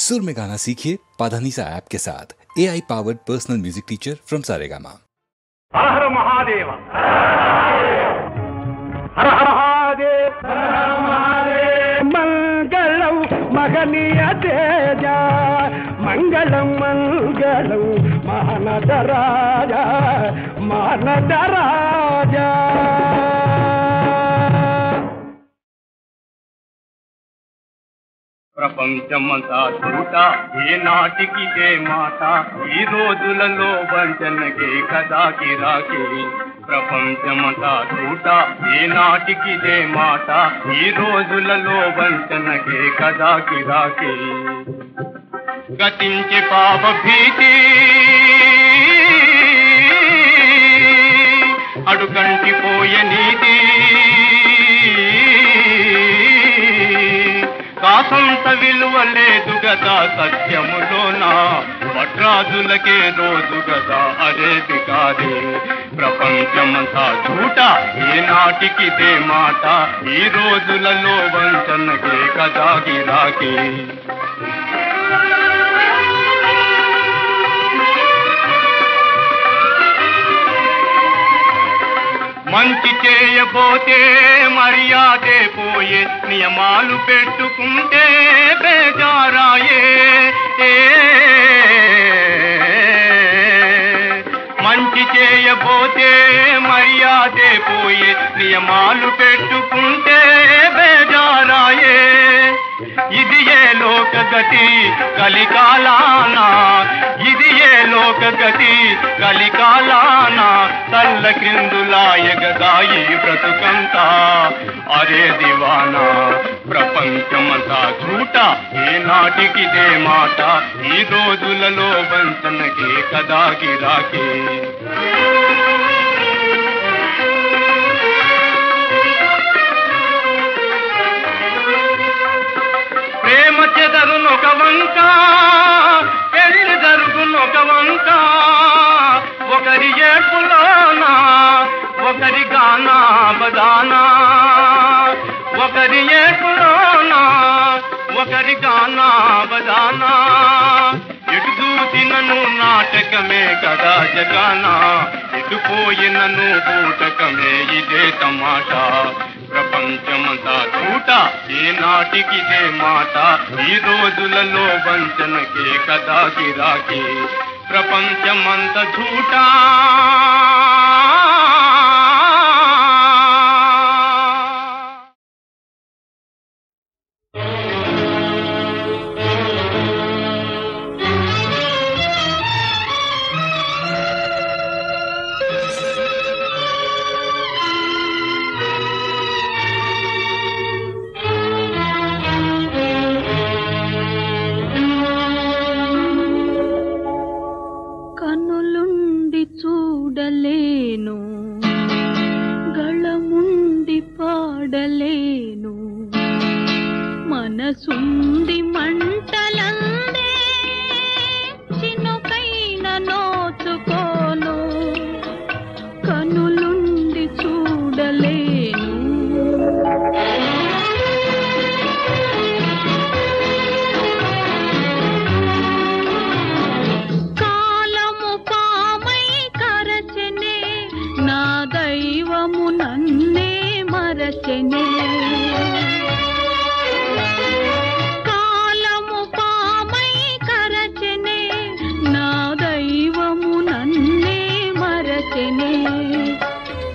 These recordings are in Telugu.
सुर में गाना सीखिए पाधानीसा ऐप के साथ। AI powered personal music teacher from Saregama. Har Har Mahadev, Har Har Mahadev, मंगलम मगनीय तेज, मंगलम मंगलम महानद राजा, महानद राजा। ప్రపంచమంతా చూట ఏ నాటికి మాట, ఈ రోజులలో వంచనకే కదా గిరాకీ. ప్రపంచమంతా చూట ఏ నాటికి మాట, ఈ రోజులలో వంచనకే కదా గిరాకీ. గతించే పాప భీతి అడుగంటి పోయే నీతి, కాసంత విలువ లేదు గదా సత్యములోన, భట్రాజులకే రోజు గదా అరే బికారి. ప్రపంచమంతా చూట ఏ నాటికిదే మాట, ఈ రోజులలో వంచనకే కదా గిరాకీ. మంచి చేయబోతే మర్యాదే పోయే, నియమాలు పెట్టుకుంటే బేజారాయే. మంచి చేయబోతే మర్యాదే పోయే, నియమాలు పెట్టుకుంటే బేజారాయే. ఇది ఏ లోకగతి కలికాలాన, ఇది ఏ లోకగతి కలికాలాన, తల్ల క్రిందులాయగదాయి బ్రతుకంతా అరే దివానా. ప్రపంచమంతా చూట ఏ నాటికిదే మాట, ఈ రోజులలో వంచనకే కదా గిరాకీ. ప్రేమ చెదరునొక వంక, పెళ్లి జరుగునొక వంక, ఒకరి ఏర్పులోనా ఒకరి గానా బదానా, ఒకరి ఏర్పులోనా ఒకరి గానా బదానా. ఎటు దూచినను నాటకమే కదా జగానా, ఎటు పోయినను బూటకమే ఇదే తమాషా. ప్రపంచమంతా చూట ఏ నాటికిదే మాట, ఈ రోజులలో వంచనకే కదా గిరాకీ. ప్రపంచమంతా చూట చూడలేను, గళముండి పాడలేను, మనసుండి మంటలందే చినుకైన నోచుకోను. కనులుండి చూడలేను, దైవము నన్నే మరచెనే. కాలము పామై కరచెనే, నా దైవము నన్నే మరచెనే.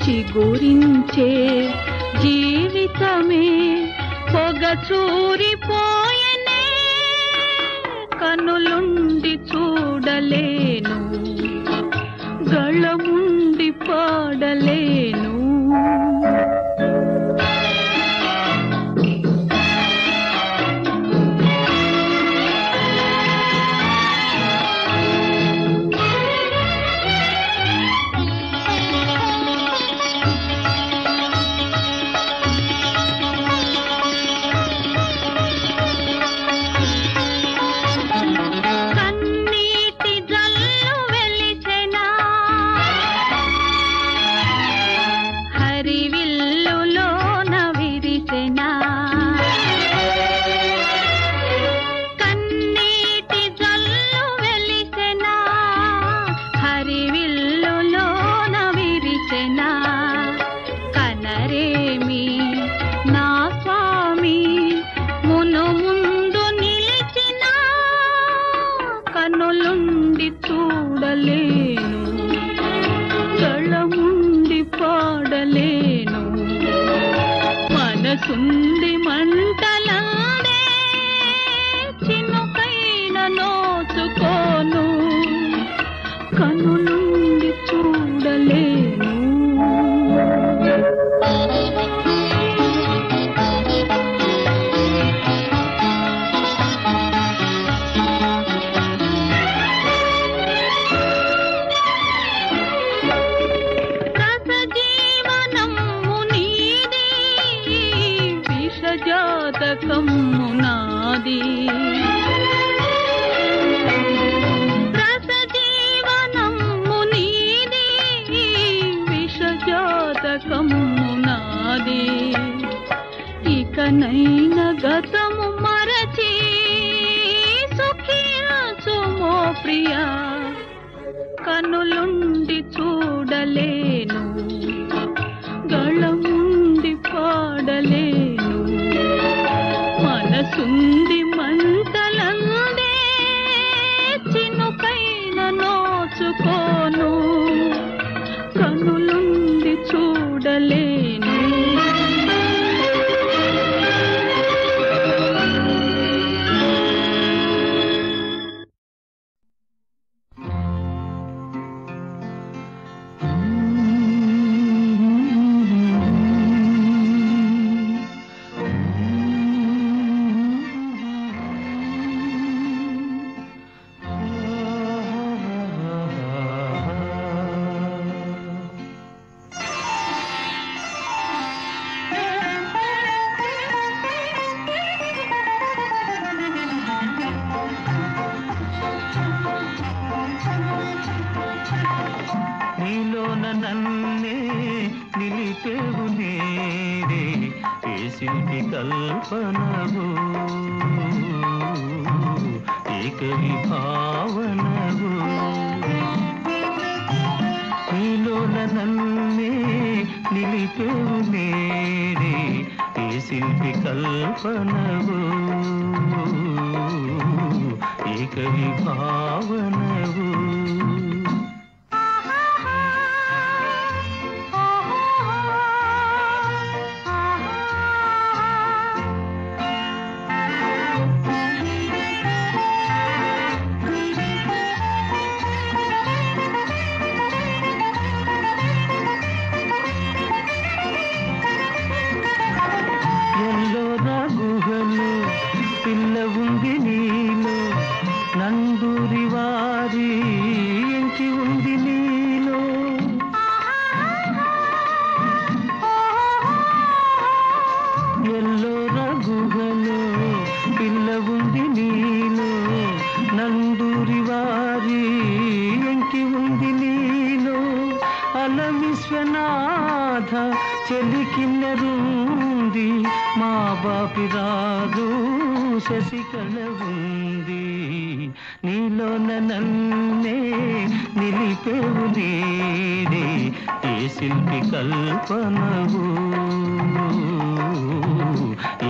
చిగురించే జీవితమే పొగ చూరిపోయెనే, కనులుండి చూడలేను, గళముండి పాడలేను. కనులుండి చూడలేను. జాతకము నాది, రసజీవనము నీది, విషజాతకము నాది. ఇకనైన గతము మరచి సుఖించుమో ప్రియా, కనులుండి చూడలేను, గళముండి పాడలేను. మనసుంది మంటలందే చినుకైన నోచుకోను, కనులుండి చూడలేను. నీలోన నన్నే నిలిపేవు నేరే, ఏ శిల్పి కల్పనవు, ఏక విభావనవు. నీలోన నన్నే నిలిపేవు నేరే, ఏ శిల్పి కల్పనవు, ఏక విభావనవు. గుహలో పిల్ల ఉంది నీలో, నందూరి వారి ఎంచి ఉంది నీలో. ఎల్లోరా గుహలో పిల్ల ఉంది నీలో, నందూరి వారి ఎంచి ఉంది నీలో. అల విశ్వనాథ చెలికిన్నరుంది, మా బాపి రాదు శశికళ ఉంది. నీలోన నన్నే నిలిపేవు నేడే, ఏ శిల్పి కల్పనవు,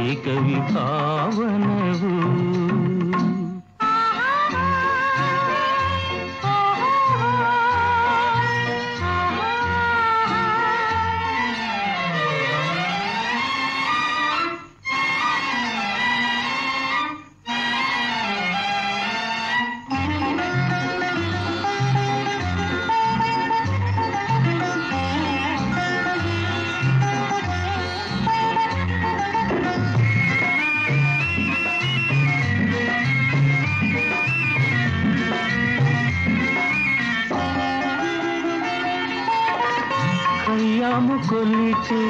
ఏక విభావనవు. కయ్యాము కొలిచే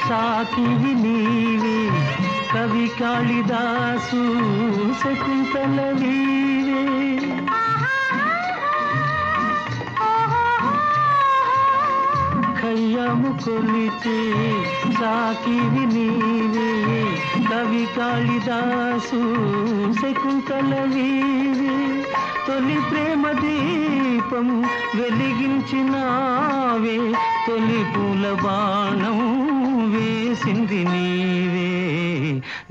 సాకివి నీవే, కవి కాళిదాసు శకుంతల వీవే. కయ్యాము కొలిచే సాకివి నీవే, కవి కాళిదాసు శకుంతల వీవే. తొలి ప్రేమ దీపం వెలిగించినావే, తొలి పూల బాణం వేసింది నీవే.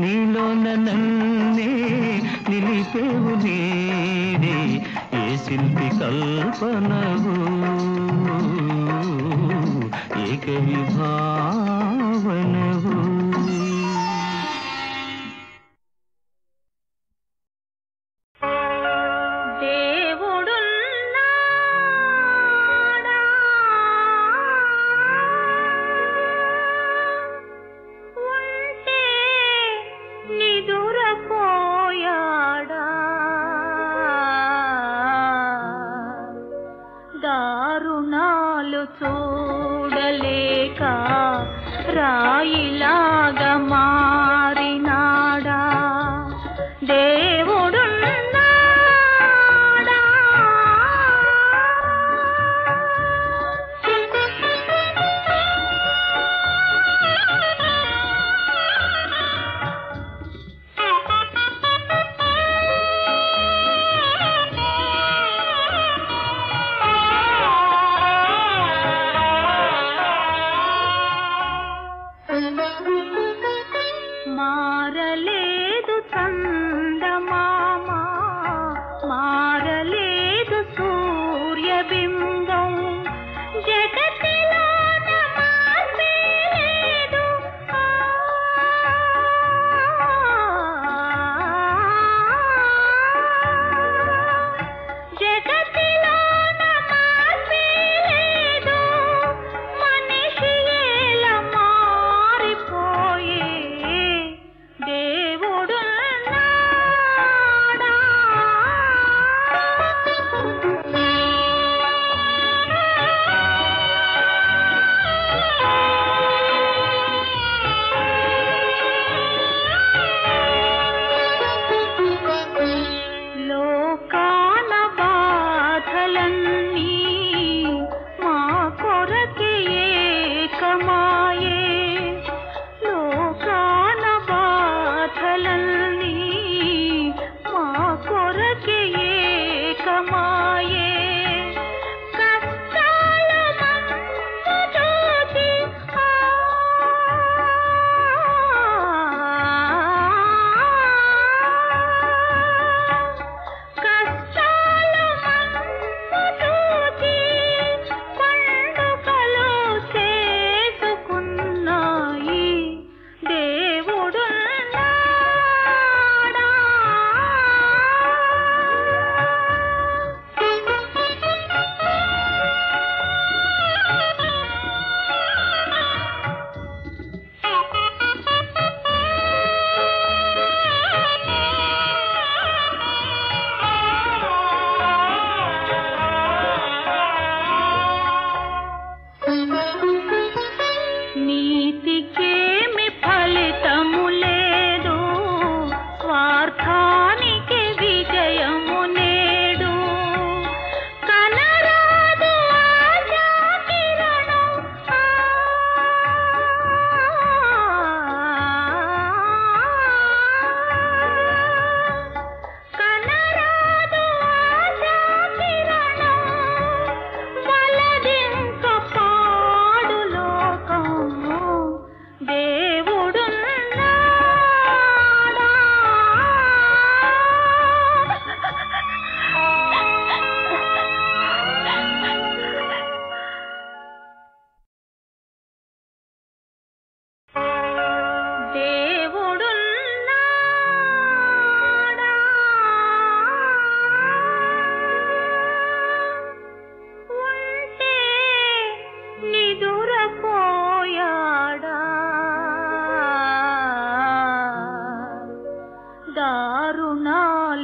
నీలోన నన్నే నిలిపేవు నేడే, ఏ శిల్పి కల్పనవు, ఏక విభావనవు. దేవుడున్నాడు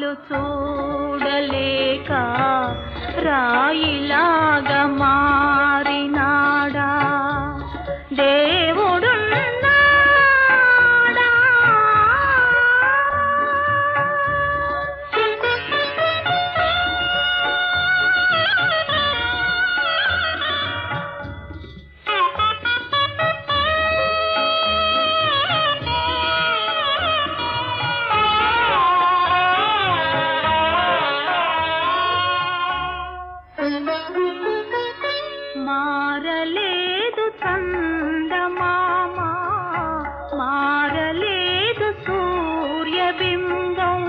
చాలు చూడలేక రాయిలాగా మారినాడా దేవుడున్నాడా మారలేదు చందమామ మారలేదు సూర్యబింబం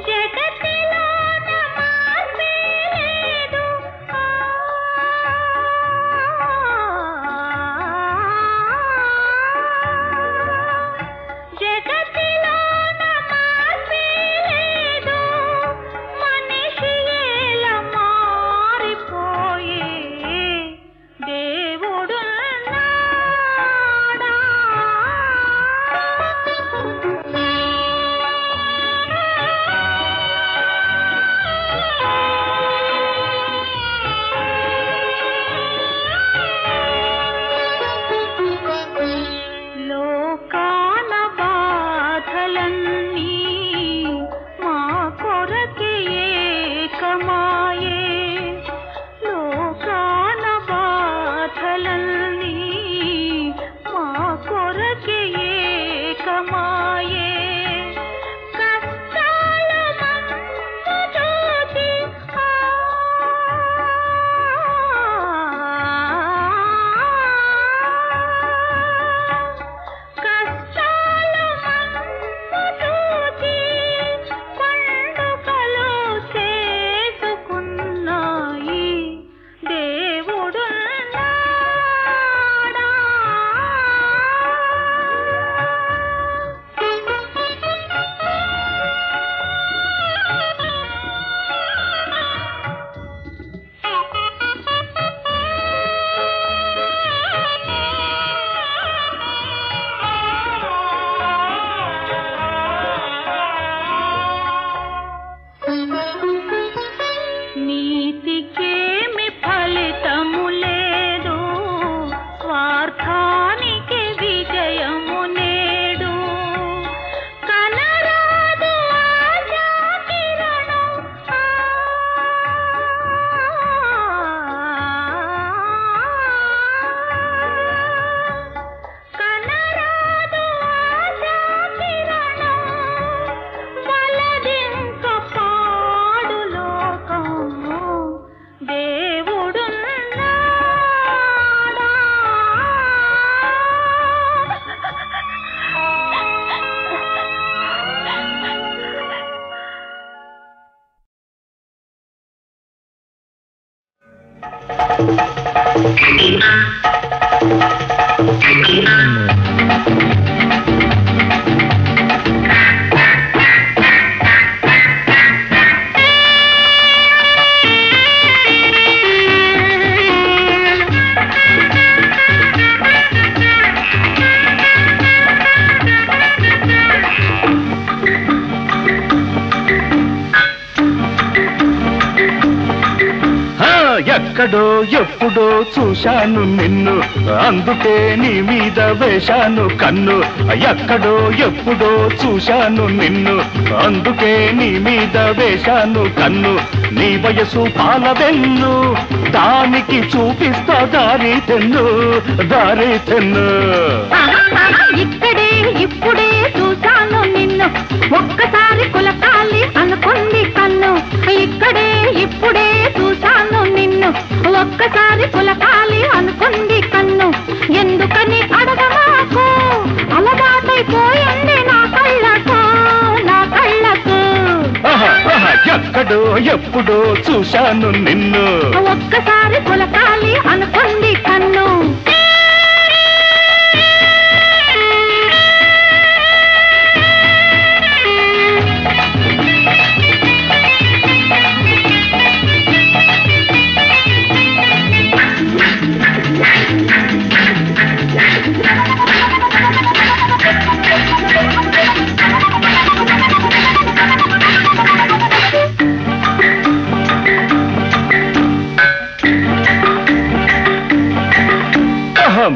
జగతిలోన మార్పే లేదు జగతిలోన మార్పే లేదు మనిషి ఎలా మారిపోయే దేవుడున్నాడా లోకాన బాధలన్నీ మా కొరకే ఏకమాయే లోకాన బాధలన్నీ మా కొరకే ఏకమాయే కష్టాల మందు చూచి కష్టాల మందు చూచి పండుగలు చేసుకున్నాయి దేవుడున్నాడా నీతికేమి ఫలితము లేదు స్వార్థానికి విజయము నేడు కనరాదు ఆశా కిరణం కనరాదు ఆశా కిరణం వలదింక పాడు లోకము దేవుడున్నాడా ఎక్కడో ఎప్పుడో చూశాను నిన్ను అందుకే నీ మీద వేశాను కన్ను ఎక్కడో ఎప్పుడో చూశాను నిన్ను అందుకే నీ మీద వేశాను కన్ను నీ వయసు పాలవెన్ను దానికి చూపిస్తా దారి తెన్ను ఇక్కడే ఇప్పుడే చూశాను నిన్ను ఒక్కసారి కులకాలి అనుకుంది కన్ను ఇక్కడే ఇప్పుడే చూశాను నిన్ను ఒక్కసారి కులకాలి అనుకుంది కన్ను ఎందుకని అడగమాకు అలవాటైపోయింది నా కళ్ళకు ఎక్కడో ఎప్పుడో చూశాను నిన్ను ఒక్కసారి కులకాలి అనుకుంది కన్ను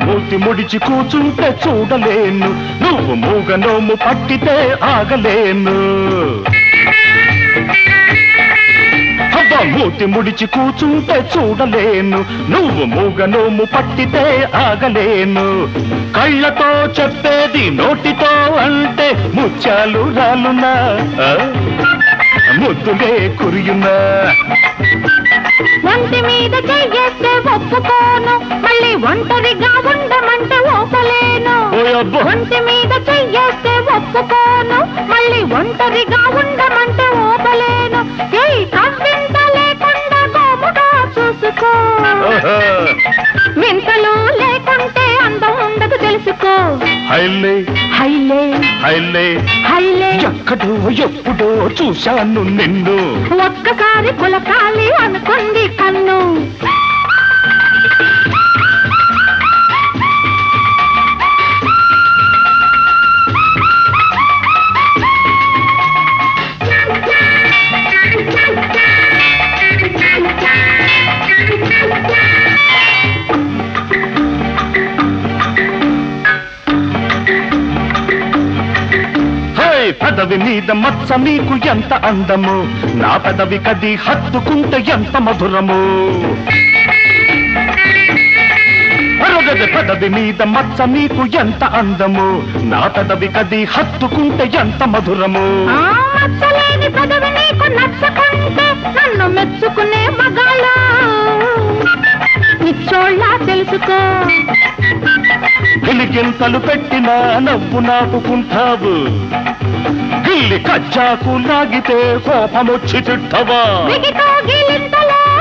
మూతి ముడిచి కూచుంటే చూడలేను, నువ్వు మూగనోము పట్టితే ఆగలేను. మూతి ముడిచి కూచుంటే చూడలేను, నువ్వు మూగనోము పట్టితే ఆగలేను. కళ్ళతో చెప్పేది నోటితో అంటే ముత్యాలు రాలునా, ముద్దులే కురియునా. ఒంటి మీద చెయ్యేస్తే ఒప్పుకోను, మళ్ళీ ఒంటరిగా ఉండమంటే ఓపలేను. ఒంటి మీద చెయ్యేస్తే ఒప్పుకోను, మళ్ళీ ఒంటరిగా ఉండమంటే ఓపలేను. కవ్వింత లేకుండా గోముగా చూసుకో, వింతలు లేకుంటే అందం ఉండదు తెలుసుకో. హైలే హైలే హైలే హైలే ఎక్కడో ఎప్పుడో చూశాను నిన్ను, ఒక్కసారి కులకాలి అనుకుంది కన్ను. పెదవి మీద మచ్చ మీకు ఎంత అందము, నా పెదవి కది హత్తుకుంటే ఎంత మధురము. పెదవి మీద మచ్చ మీకు ఎంత అందము, నా పెదవి కది హత్తుకుంటే ఎంత మధురము. మచ్చలేని పెదవి నీకు నచ్చకుంటే నన్ను మెచ్చుకునే మగాళ్ళ ఇచ్చోళ్ళ తెలుసుకో. గిలిగింతలు పెట్టినా నవ్వు నాపుకుంటావు, గిల్లి కచ్చాకు లాగితే కోపమొచ్చి తిట్టవా.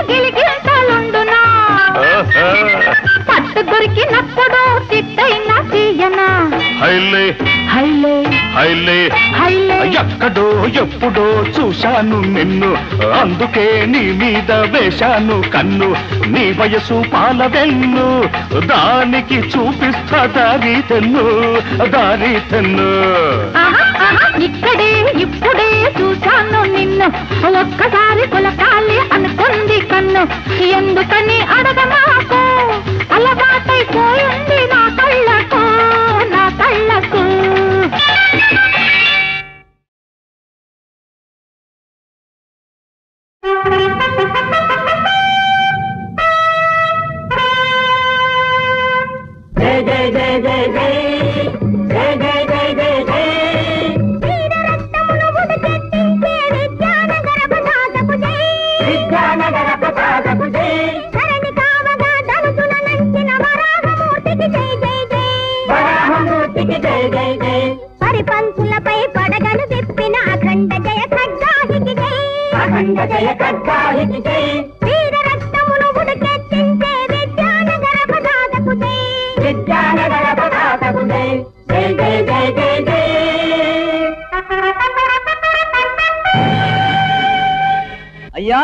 గిలిగింతలుండునా పట్టు దొరికినప్పుడు తిట్టైనా తీయనా. హైలే హైలే హైలే హైలే ఎక్కడో ఎప్పుడో చూశాను నిన్ను, అందుకే నీ మీద వేశాను కన్ను. నీ వయసు పాలవెన్ను, దానికి చూపిస్తా దారి తెన్ను, దారి తెన్ను. ఇక్కడే ఇప్పుడే చూశాను నిన్ను, ఒక్కసారి కులకాలి అనుకుంది కన్ను. ఎందుకని అడగమాకు, అలవాటైపోయింది నా కళ్ళకు, నా కళ్ళకు. జై జై జై జై జై జై జై జై జై జై విద్యానగర ప్రసాదపు జై, ధరణి కావగా ధనుసున నంచిన వరాహమూర్తికి జై జై జై, వరాహమూర్తికి జై జై జై. పరిపంచులపై పడగలు విప్పిన అఖండ జయ ఖడ్గాహికి జై, అఖండ జయ ఖడ్గాహికి జై. వీర రక్తమును ఉడికెత్తించే విద్యానగర ప్రసాదపు జై, విద్యానగర ప్రసాదపు జై, జై జై జై జై జై. అయ్యా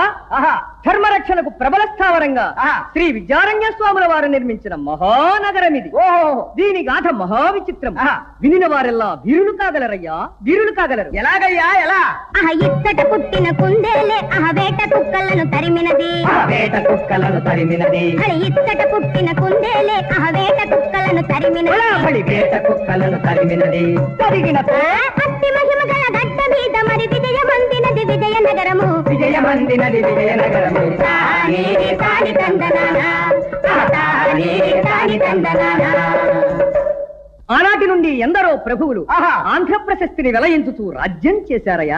ధర్మరక్షణకు ప్రబల స్థావరంగా శ్రీ విద్యారణ్య స్వాముల వారు నిర్మించిన మహానగరం ఇది. దీని గాథ మహావిచిత్రం, వినిన వారెల్లా వీరులు కాగలరయ్యా, వీరులు కాగలరు. ఎలాగయ్యా ఎలా? ఇచ్చట పుట్టిన కుందేలే వేట కుక్కలను తరిమినది, వేట కుక్కలను తరిమినది. ఇచ్చట పుట్టిన కుందేలే వేట కుక్కలను తరిమినది, వేట కుక్కలను తరిమినది. తరిగిన అతి మహిమ గల గడ్డ మీద మరి విజయమందినది విజయనగరము, విజయమందినది విజయనగరము. తానే తాని తందనానా, తానే తాని తందనానా. ఆనాటి నుండి ఎందరో ప్రభువులు ఆంధ్ర ప్రశస్తిని వెలయించుతూ రాజ్యం చేశారయ్యా.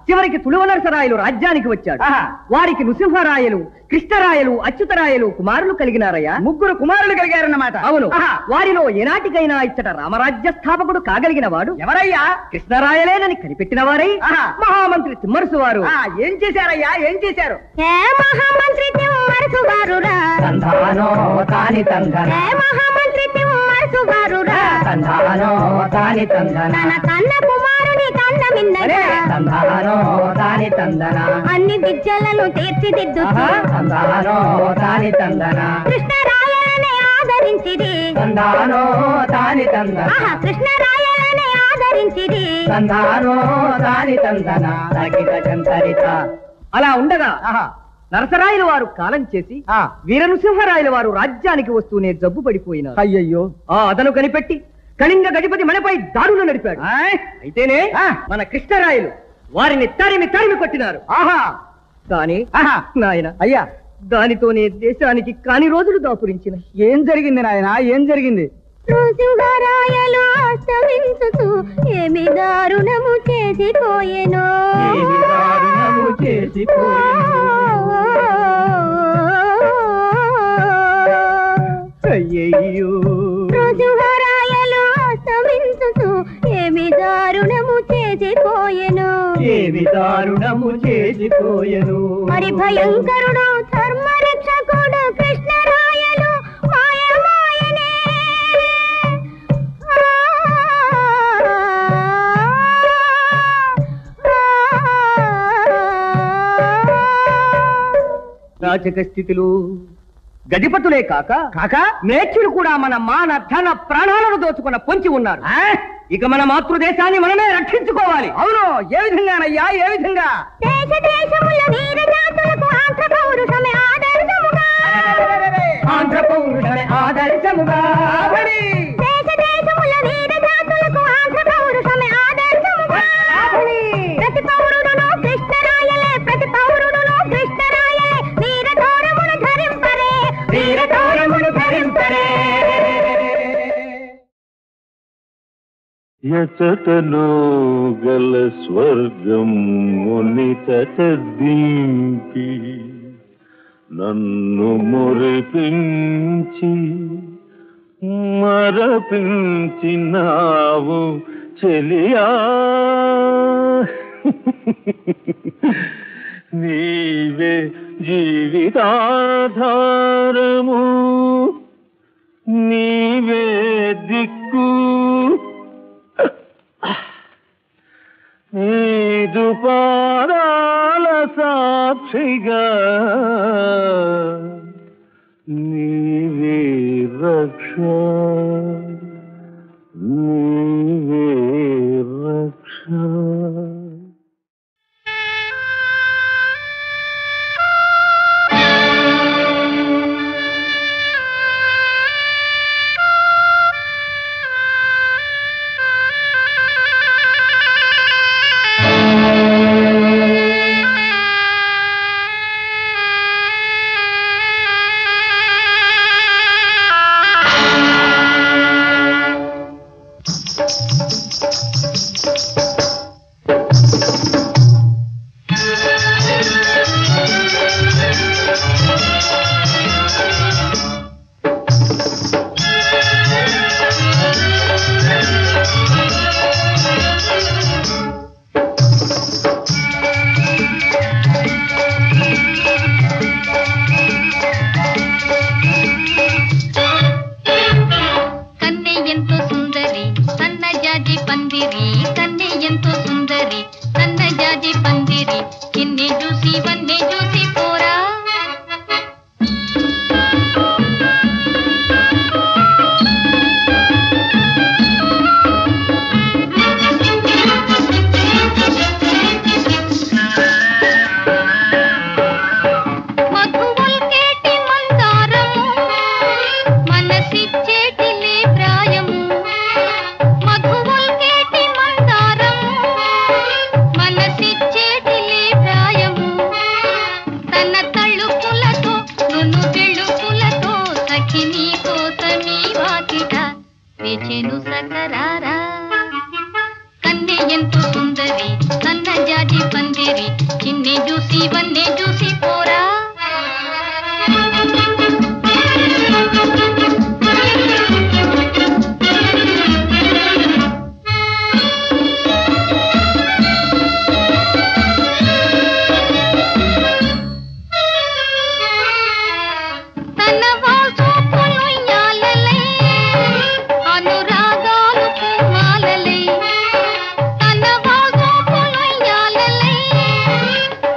చివరికి తుళువనరసరాయలు రాజ్యానికి వచ్చాడు. వారికి నృసింహరాయలు, కృష్ణరాయలు, అచ్యుతరాయలు కుమారులు కలిగినారయ్యా. ముగ్గురు కుమారులు కలిగారన్నమాట. అవును. వారిలో ఏనాటికైనా ఇచ్చట రామరాజ్య స్థాపకుడు కాగలిగిన వాడు ఎవరయ్యా? కృష్ణరాయలేనని కనిపెట్టిన వారై మహామంత్రి తిమ్మరుసు వారు ఏం చేశారయ్యా, ఏం చేశారు? మహామంత్రి తిమ్మరుసు వారు మహామంత్రి తిమ్మరుసు వారు తన కన్న కుమారుని కన్న మిన్నగా అన్ని విద్యలను తీర్చిదిద్దుతూ కృష్ణరాయలనే ఆదరించిది, కృష్ణరాయలనే ఆదరించిది. అలా ఉండగా నరసరాయల వారు కాలం చేసి వీర నృసింహరాయల వారు రాజ్యానికి వస్తూనే జబ్బు పడిపోయినారు. అయ్యయ్యో! అదను కనిపెట్టి కళింగ గజపతి మనపై దాడులు నడిపాడు. అయితేనే మన కృష్ణరాయలు వారిని తరిమి తరిమి కొట్టినారు. కానీ నాయన అయ్యా, దానితోనే దేశానికి కాని రోజులు దాపురించిన. ఏం జరిగింది నాయన, ఏం జరిగింది? నృసింహరాయలు అస్తమించుతూ ఏమి దారుణము చేసిపోయెనో. అయ్యయ్యో! నృసింహరాయలు అస్తమించుతూ ఏమి దారుణము చేసిపోయెనో. మరి భయంకరుడు ధర్మరక్షకుడు కృష్ణరాయలు మాయమాయనే. రాజక స్థితిలో గజపతులే కాక మేచ్చులు కూడా మన మాన ధన ప్రాణాలను దోచుకున్న పొంచి ఉన్నారు. ఇక మన మాతృదేశాన్ని మనమే రక్షించుకోవాలి. అవును, ఏ విధంగానయ్యా, ఏ విధంగా? దేశ దేశముల వీర జాతులకు ఆంధ్ర పౌరుషమే ఆదర్శముగా. ఆంధ్ర పౌరుషమే ఆదర్శముగా. దేశ దేశముల వీర జాతులకు ఆంధ్ర పౌరుషమే ఆదర్శముగా. ప్రతి పౌరుడును కృష్ణరాయలే, ప్రతి పౌరుడును కృష్ణరాయలే. వీర గౌరవమును ధరింపరే, వీర గౌరవమును ధరింపరే. యచటలో గల స్వర్గం మునిచట దింపి నన్ను మురిపించి మరపించినావు చెలియా. నీవే జీవితాధారము, నీవే దిక్కు, నీదు పాదాల సాక్షిగా నీవే రక్ష, నీవే రక్ష.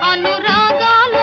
అనురాగాలు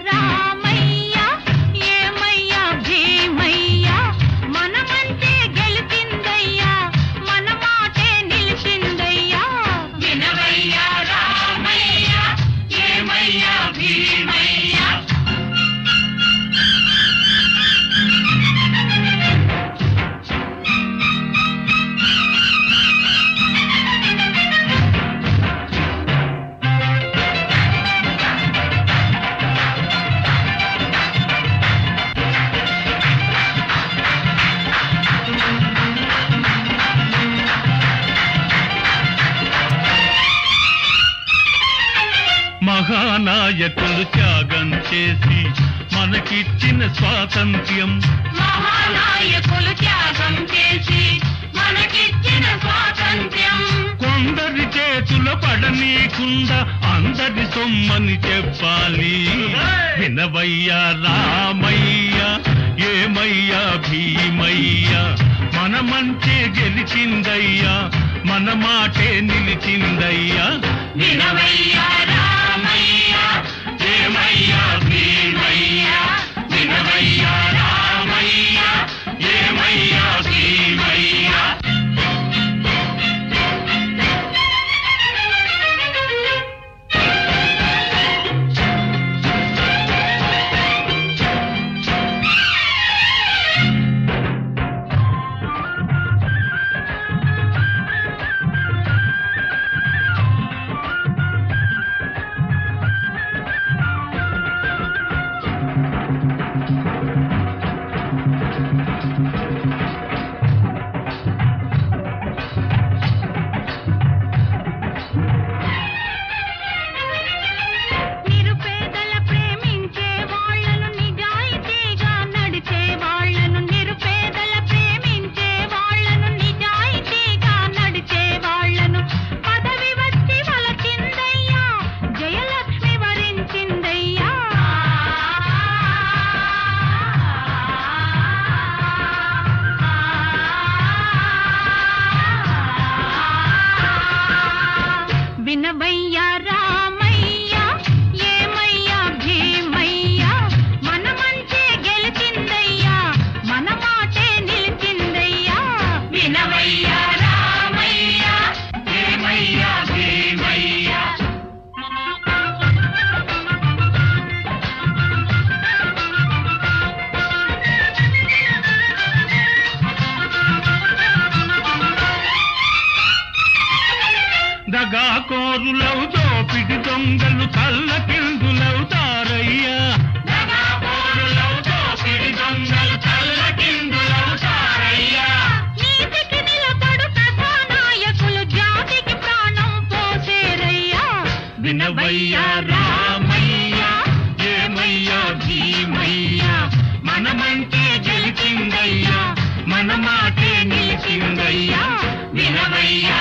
రామయ్య ఏమయ్యా భీమయ్యా మనమంటే గెలిచిందయ్యా మన మాటే నిలిచిందయ్యా వినవయ్యా రామయ్య ఏమయ్యా భీమయ్యా మహానాయకులు త్యాగం చేసి మనకిచ్చిన స్వాతంత్ర్యం మహానాయకులు త్యాగం చేసి మనకిచ్చిన స్వాతంత్ర్యం కొందరి చేతుల పడనీకుండా అందరి సొమ్మని చెప్పాలి వినవయ్యా రామయ్య ఏమయ్యా భీమయ్యా మనమంటే గెలిచిందయ్యా మన మాటే నిలిచిందయ్యా వినవయ్యా రామయ్య ఏమయ్యా భీమయ్యా వినవయ్యా రామయ్య ఏమయ్యా భీమయ్యా నిరుపేదల ప్రేమించే వాళ్ళను నిజాయితీగా నడిచే వాళ్ళను నిరుపేదల ప్రేమించే వాళ్ళను నిజాయితీగా నడిచే వాళ్ళను పదవి వచ్చి వలచిందయ్యా జయలక్ష్మి వరించిందయ్యా వినవయ్యా రామయ్య ఏమయ్యా భీమయ్యా మనమంటే గెలిచిందయ్యా మన మాటే నిలిచిందయ్యా వినవయ్యా రామయ్య ఏమయ్యా భీమయ్యా దగాకోరులవు దోపిడి దొంగలు తల్లకిందులవుతారయ్యా దగాకోరులవు దోపిడి దొంగలు తల్లకిందులవుతారయ్యా నీతికి నిలబడు కథానాయకులు జాతికి ప్రాణం పోసేరయ్యా వినవయ్యా రామయ్య ఏమయ్యా భీమయ్యా మనమంటే గెలిచిందయ్యా మన మాటే నిలిచిందయ్యా వినవయ్యా